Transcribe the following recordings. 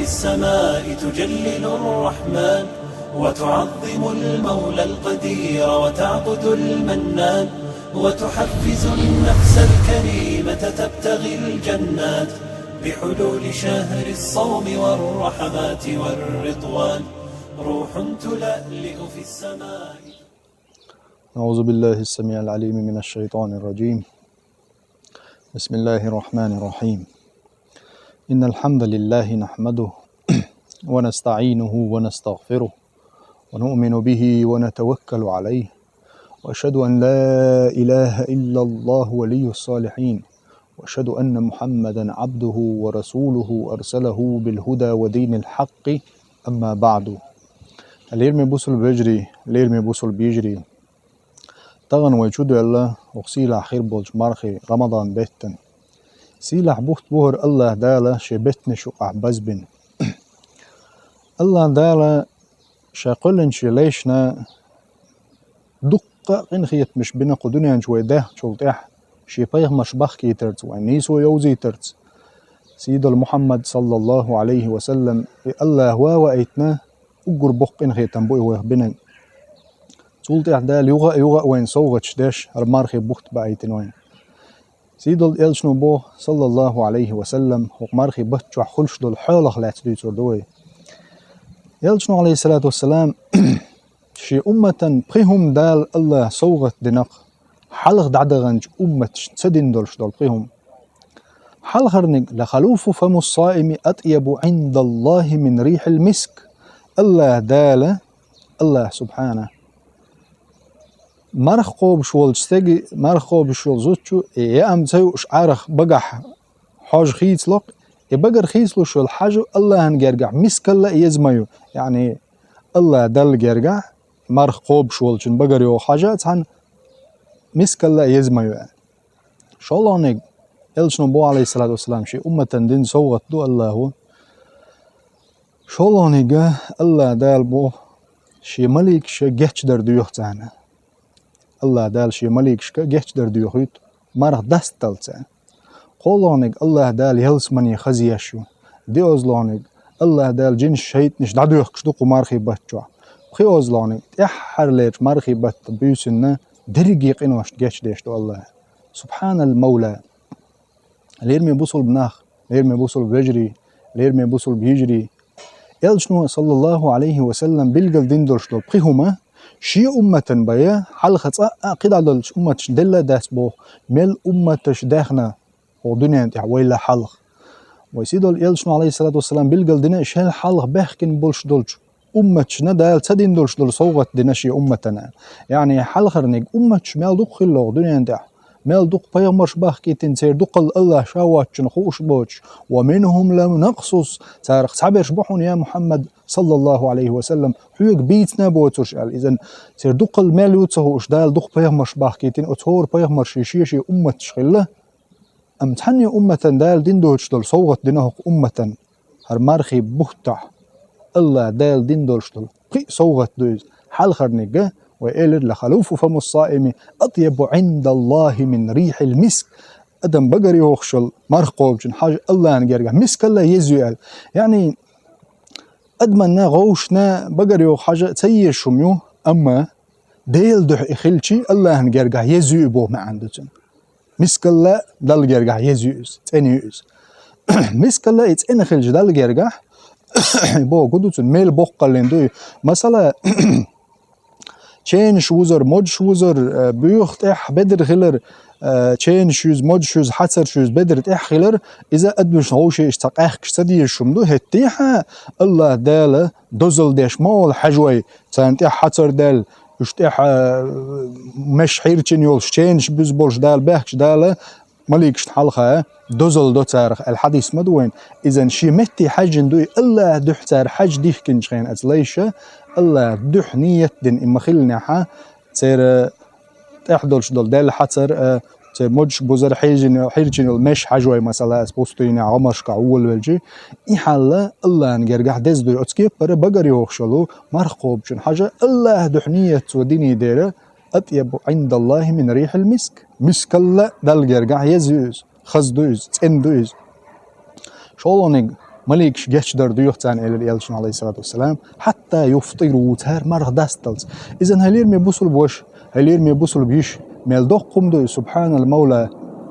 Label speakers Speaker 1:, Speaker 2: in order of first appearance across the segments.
Speaker 1: في السماء تجلل الرحمن وتعظم المولى القدير وتعبد المنان وتحفز النفس الكريمة تبتغي الجنات بحلول شهر الصوم والرحمات والرضوان روح تلألئ في السماء.
Speaker 2: أعوذ بالله السميع العليم من الشيطان الرجيم. بسم الله الرحمن الرحيم. إن الحمد لله نحمده ونستعينه ونستغفره ونؤمن به ونتوكل عليه وأشهد أن لا إله إلا الله ولي الصالحين وأشهد أن محمدا عبده ورسوله أرسله بالهدى ودين الحق. أما بعد. اليرمي بوصل بيجري اليرمي بوصل بيجري تغن ويشود الله وقسيلا خير بولج مارخي رمضان بيتن سيلح بوخت بوهر الله دالا شبتن شو أعبزبن الله دالا شاقلن شليشنا دقة قنخيت مش بنا قدنيا شوي ده شولتح شي بيغ مشبخ كي ترت وعنيسو يوزي ترت سيد المحمد صلى الله عليه وسلم الله هو ايتنا اقر بوخ قنخيتن بوي ويخبنا سولتح دال يوغا وين صوغتش داش المارخي بوخت بايتن وين سيد الالشنو بو صلى الله عليه وسلم ومارخي بتشو خلش دول حالخ لا تديتور دوي يلشنو عليه الصلاة والسلام شي أمة بخيهم دال الله صوغت دنق حلق دعدغنج أمة تسدين دولش دول بخيهم حلقرنق لخلوف فم الصائم أطيب عند الله من ريح المسك الله دال الله سبحانه مرخو بشول استجي مرخو بشول زوتشو يا أم تسوي عارخ بقح حاج خيس لق يبقر خيس له شو الحاجة الله هنجرجع مسك الله يزميو يعني الله دل جرجع مرخ قوب شولشن بقر يو حاجات عن مسك الله يزميو يعني شو الله نج إلشنو بو عليه الصلاة والسلام شيء أمة دين صوت دو الله هو شو الله نجا الله دال بو شيء ملك شيء جهش در ديوخ تاعنا الله دال شيء ملك شيء جهش در ديوخيت مرخ دست تلتان قولونك الله دال يلس مني خزيشو دي أزلونك الله دال جن شيط نش دعدو يخشدقو مارخي باتشوا خي أزلونك إحر ليش مارخي بات بيوسنا درقيق إنوش جيش ديشتو الله سبحان المولى ليرمي بوصل بناخ ليرمي بوصل بيجري ليرمي بوصل بيجري يلشنو صلى الله عليه وسلم بلقل دين دولشتو بخيهما شي أمة بيا حلقة قيد عدلش أمة دلة داس بو ميل أمة داخنا ودنيا انت ويلا حلق ويسيدو يلشنو عليه الصلاة والسلام بلقل دنا شهل حلق بحكن بولش دولش أمتش ندال تدين دولش دول صوغت دنا شي أمتنا يعني حلقرنك أمتش مال دوق خلوغ دنيا انت مال دوق بيغمرش باخكي تنسير دوق الله شاواتشن خوش بوش ومنهم لم نقصص تارخ تعبير شبحون يا محمد صلى الله عليه وسلم حيوك بيتنا بوتوش قال إذن سير دوق المال يوتسهوش دال دوق بيغمرش باخكي تن أتهور بيغمرش شي أمتش خله أمتحني أمة دال دين دولش دول صوغت دينهق أمة هرمارخي بوهتع الله دال دين دولش دول قي صوغت دوز حال خرنقة وإيلر لخلوف فم الصائم أطيب عند الله من ريح المسك أدم بقري وخشل مرخوبجن حاجة الله نقرقه مسك الله يزيال يعني أدمنا غوشنا بقري وحاجة تيشميو أما ديل دح إخلشي الله نقرقه يزيبو ما عندتن مسك الله دل جرجع يزيوز تانيوز مسك الله يتأني خلج دل جرجع بو قدوتن ميل بوقلين دوي مثلا چين شوزر مود شوزر بيوخت إح بدر خلر چين شوز مود شوز حسر شوز بدر إح خلر إذا أدوش هوشي اشتاق كشتدي شمدو هتيها الله داله دوزل ديش مول حجوي تانت إح حسر دال اشتاح مش حيرتين يولش تشينش بزبولش دال بحش داله مليكش حلقة دوزل دو تارخ الحديث مدوين إذن شي متي حجن دوي الله دح تار حج ديح كنشخين أتليشة الله دح نية دين إما خلنا حا تير تحدلش دول دال حتر تير مجش بوزر حيرتين المش حجوي مثلا اسبوستين عمرش كعول والجي إحالة الله نجرجح دز دوي أتسكيب برا بقر يوخشلو مرخوب شن حاجة الله دح نية وديني ديره أطيب عند الله من ريح المسك مسك الله دل جرجع يزوز خزدوز تندوز شالونيج مليكش جيش در ديوختان إلى يلشن عليه الصلاة والسلام حتى يفطروا تهر مرغ داستلز. إذن هلير مي بوصل بوش هلير مي بوصل بيش ملدوقكم دو سبحان المولى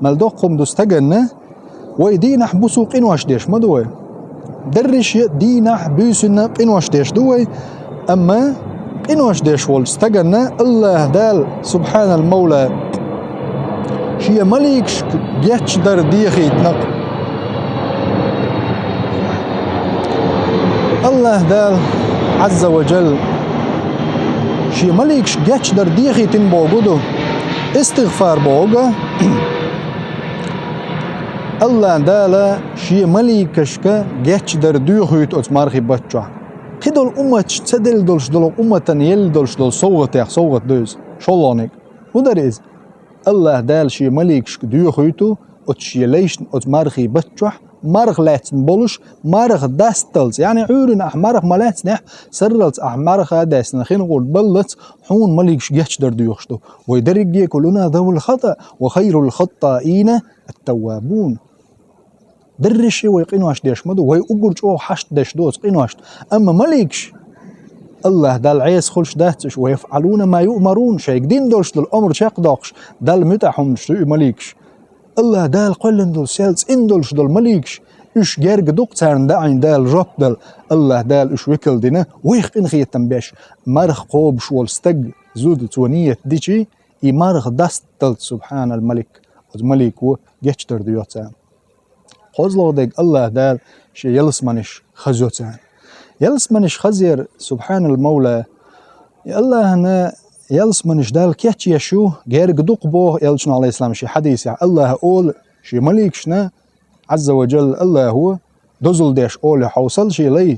Speaker 2: ملدوقكم دو استجنة ويدينا حبوسو قنواش ديش ما دوي درش دينا بيسنا قنواش ديش دوي أما قنواش ديش وول استجنة الله دال سبحان المولى شيء مليكش جيش در ديخي تنق الله دال عز وجل شي مليكش جاتش در ديخي تن بوغدو استغفار بوغا الله دال شي مليكشكا جاتش در ديخي توت مارخي باتشا قدول امتش تسدل دولش دول امتن يل دولش دول صوغت دوز شولونيك ودريز الله دال شي مليكش ديخي تو اتشي ليش ات مارخي باتشا مرغ لاتن بولش مرغ داستلز يعني عورن مرغ ملاتن سرلت مرغ داستن خين نقول بلت حون مليكش جيتش در ديوخشتو ويدرك دي كلنا ذو الخطأ وخير الخطائين التوابون درشي ويقينواش ديش مدو ويقرج او حشت ديش دوت قينواش اما مليكش الله دال عيس خلش داتش ويفعلون ما يؤمرون شيك دين دولش دل امر شاق داقش دال متاحهم شتو مليكش الله دال قلن دول سيلز اندولش دول مليكش اش جرق دوقتان داعين دال رب دال الله دال اش وكل دينا ويخ انخيتن باش مرخ قوب شوال استق زود تونية ديشي اي مرخ داستل سبحان الملك الملك و جيشتر ديوتان قوزلو ديك الله دال شي يلسمانش خزيوتان يلسمانش خزير سبحان المولى الله هنا يلسمانش دال كيتش يشو غير قدوق بو يلشن عليه السلام شي حديث يعني الله أول شي مليكشنا عز وجل الله هو دزل ديش أول حوصل شي لي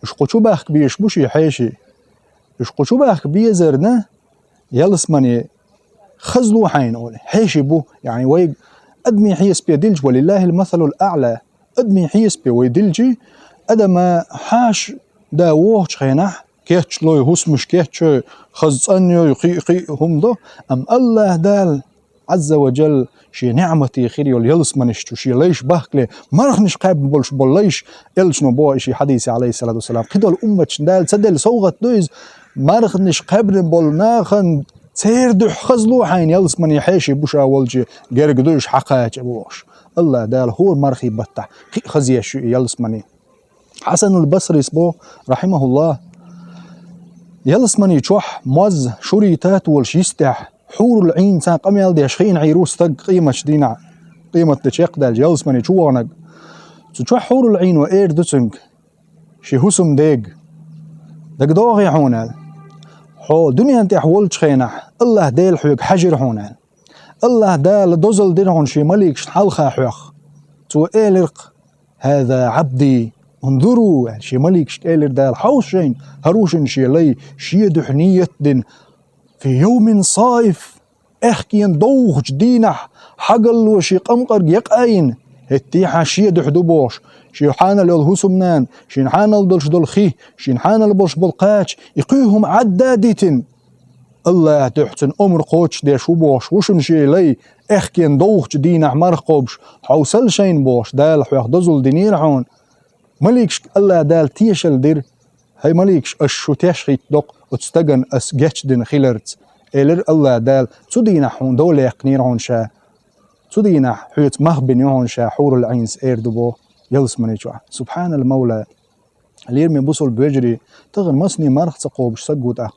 Speaker 2: اش قوشو باخك بيش بوشي حيشي اش قوشو باخك بيزرنا يلسماني خزلو حين أول حيشي بو يعني ويق أدمي حيس بيدلج ولله المثل الأعلى أدمي حيس بي ويدلجي أدما حاش دا ووش خينح كيتش لو يهوسمش كيتش خزانيو يقي هم دو أم الله دال عز وجل شي نعمتي خيري واليلس منشتو شي ليش بحكلي مرخنش قاب بولش بوليش يلش نبوه شي حديث عليه الصلاة والسلام قدو الأمة دال سدل صوغت دويز مرخنش قابل بولناخن سير دح خزلو حين يلس من يحيشي بوشا والجي غير قدوش حقاج بوش الله دال هو المرخي بتح خزيه شو يلس مني حسن البصري سبو رحمه الله يلس مني تشوح موز شريتات والشيستح حور العين سان قميل دي شخين عيروس تق قيمة شدينا قيمة تشيق دال يلس مني تشوانق تشوح حور العين وإير دوتنك شي هسم ديق دق دوغي حونال حو دنيا انت حول تشخينح الله ديل حيق حجر حونال الله دال دوزل دينهون شي مليك حلخا حيخ تو إيلرق هذا عبدي انظروا شي مليك شتيلر دال حوشين هروشن شي لي شي دحنية دين في يوم صايف احكين دوغ جدينح حقل وشي قمقر يقاين هتيحا شي دحدوبوش شي حانا للهسمنان شي حانا لدلش دلخي شي حانا لبلش بلقاتش يقيهم عداديتن الله تحتن أمر قوتش ديش وبوش وشن شي لي احكين دوغ جدينح مرقوبش حوصل شين بوش دال حيخ دزل دينير حون مليكش الله دال تيشل دير هاي مليكش اشو تيشخيت دوق وتستغن اس جيتش دين خيلرت إلر الله دال تدينا حون دولة يقنير هون شا تدينا حيت مهبن يهون شا حور العينس ايردبو يلس منيجوا سبحان المولى اللي يرمي بوصل بيجري تغن مسني مرخ تقوبش سقوت اخ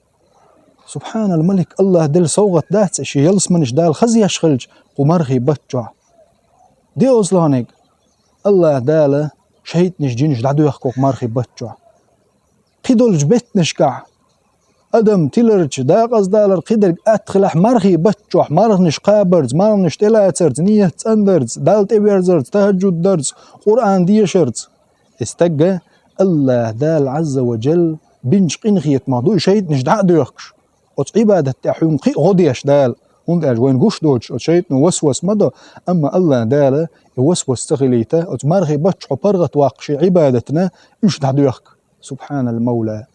Speaker 2: سبحان الملك الله دل صوغت دات شي يلس منش دال خزي يشخلج ومرخي بتجع دي أصلانك الله دال شهيت نشجينش دعدو يحكوك مرخي بتجع قيدول جبت نشكع أدم تيلرج داقز دالر قيدر أدخلح مرخي بتجع مرخ نشقابرز مرخ نشتلاترز نية أندرز دالت إبيرزرز تهجد درز قرآن ديشرز استقى الله دال عز وجل بنش قنخيت موضوع شهيت نشدع دويخكش عبادة تحيون قي غديش دال وند وين قوش دوج شيء وسوس مدى أما الله دال يوسوس تغليته وتمرغي بتش وبرغت واقشي عبادتنا إيش دعدو يخك سبحان المولى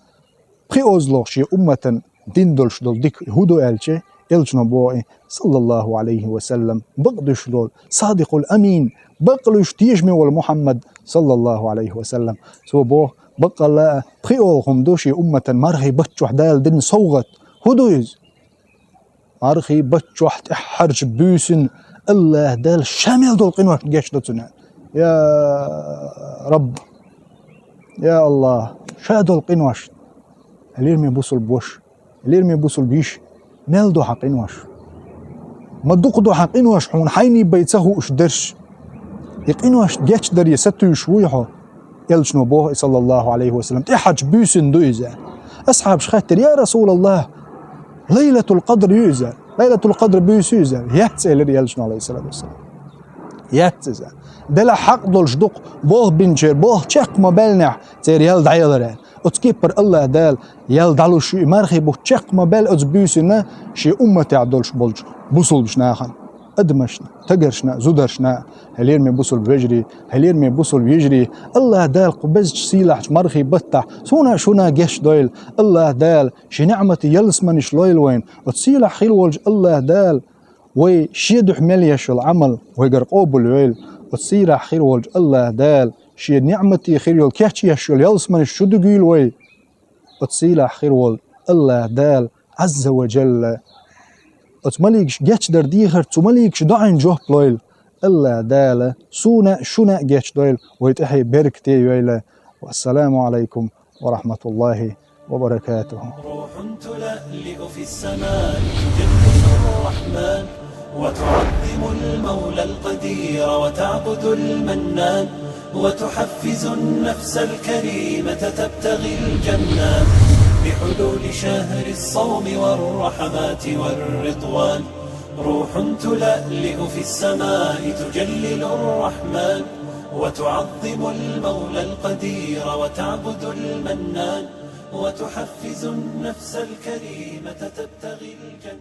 Speaker 2: قي أزلوش شي أمة دين دولش دول ديك هدو ألشي إلشنا بوئي صلى الله عليه وسلم بقدش لول صادق الأمين بقلش تيجمي والمحمد صلى الله عليه وسلم سو بوه بقى لا بخيولهم دوشي أمة مرخي بتشوح دال دن صوغت هدويز مرخي بتشوح تحرج بيسن الله دال شامل دول قنوة جيش دوتنا يا رب يا الله شادو القنوش اللي بوصل بوش اللي بوصل بيش مالدو حقنوش ما دوقدو حقنوش حون حيني بيتسهو اش درش يقنوش جيش در يستو يشويحو يلشنو بوه صلى الله عليه وسلم تحج بيسن دويزا أصحاب شخاتر يا رسول الله ليلة القدر يوزا ليلة القدر بيسوزا يحتسل يلشنو عليه الصلاة والسلام يحتسل دلا حق دول شدوق بوه بنشير بوه تشق مبالنع تير يلد عيضره اتكيبر الله دال يلد علو شي مرخي بوه تشق مبال اتبيسنا شي أمتي عدولش بولج بوصل بشناخن أدمشنا تقرشنا زودرشنا هلير مي بوصل بيجري هلير مي بوصل بيجري الله دال قبزش سيلح مرخي بطح سونا شونا جيش دويل الله دال شي نعمتي يلسمنش لويل وين وتسيلح خيل ولج الله دال وي شيد حمليش العمل ويقرقوب الويل وتسيلح خيل ولج الله دال شي نعمتي خير يول كيحتي يشول يلسمنش شو دقيل وي وتسيلح خير ولج الله دال عز وجل اتمليكش جيتش در ديخر تمليكش دعين جوه بلويل الله دالة سونا شونا جيتش دويل ويتحي بركتي يويلة والسلام عليكم ورحمة الله وبركاته.
Speaker 1: روح تلألئ في السماء تجلس الرحمن وتعظم المولى القدير وتعبد المنان وتحفز النفس الكريمة تبتغي الجنان بحلول شهر الصوم والرحمات والرضوان. روح تلألئ في السماء تجلل الرحمن وتعظم المولى القدير وتعبد المنان وتحفز النفس الكريمة تبتغي الجنة.